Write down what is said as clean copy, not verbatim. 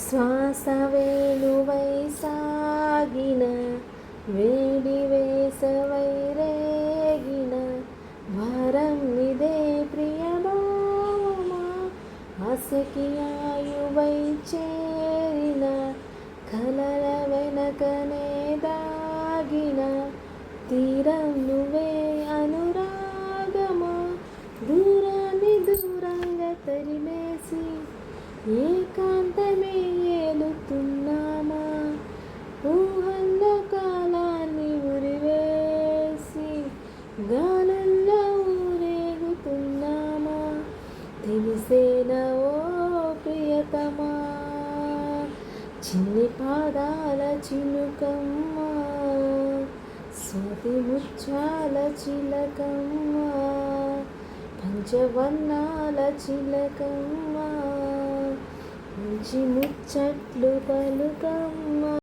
శ్వాస వేణువై సాగిన వేడి వేసవై రేగిన వరం ఇదే ప్రియభావమా ఆశకి ఆయువై చేరిన కలల వెనకనే దాగిన తీరం నువ్వే అనురాగమా దూరాన్ని దూరంగా తరిమేసి ఏకాంతమే ఏలుతున్నామా ఊహల్లో కాలాన్ని ఉరివేసి గాలుల్లో ఊరేగుతున్నామా తెలిసేనా ఓ ప్రియతమా చిన్ని పాదాల చిలుకమ్మ స్వాతి ముత్యాల చిలకమ్మ పంచవర్ణాల చిలకమ్మ మంచి ముచ్చట్లు పలుకమ్మ.